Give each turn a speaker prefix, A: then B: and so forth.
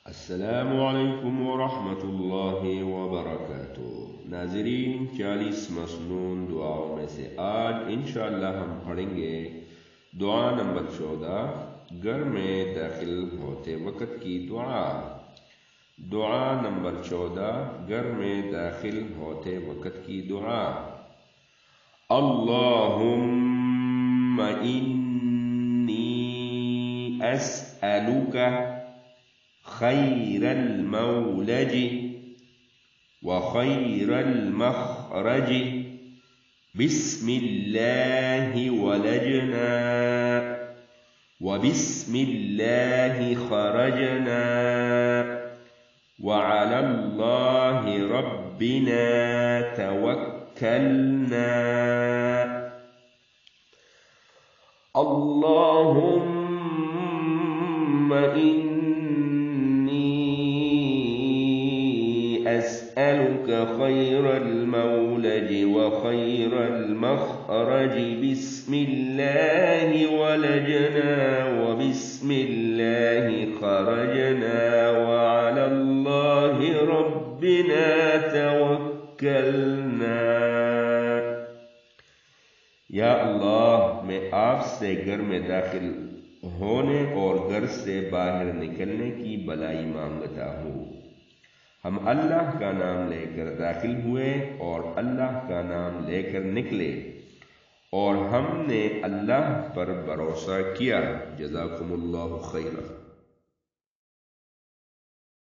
A: अस्सलामु अलैकुम वरहमतुल्लाहि वबरकातुह। नाज़रीन, 40 मसनून दुआओं में से आज इंशाअल्लाह हम पढ़ेंगे दुआ नंबर 14, घर में दाखिल होते वक़्त की दुआ। दुआ नंबर 14, घर में दाखिल होते वक़्त की दुआ। अल्लाहुम्मा इन्नी अस्अलुका खैरल मौलज व खैरल मखरज बिस्मिल्लाहि वलजना व बिस्मिल्लाहि खरजना व अलल्लाहि रब्बिना तवक्कलना। अल्लाहुम्मा अस्अलुका खैरल मौलज व खैरल मखरज बिस्मिल्लाहि वलजना व बिस्मिल्लाहि खरजना व अलल्लाहि रब्बिना तवक्कलना। या अल्लाह, मैं आपसे घर में दाखिल होने और घर से बाहर निकलने की भलाई मांगता हूँ। हम अल्लाह का नाम लेकर दाखिल हुए और अल्लाह का नाम लेकर निकले और हमने अल्लाह पर भरोसा किया। जज़ाकुमुल्लाहु खैरा।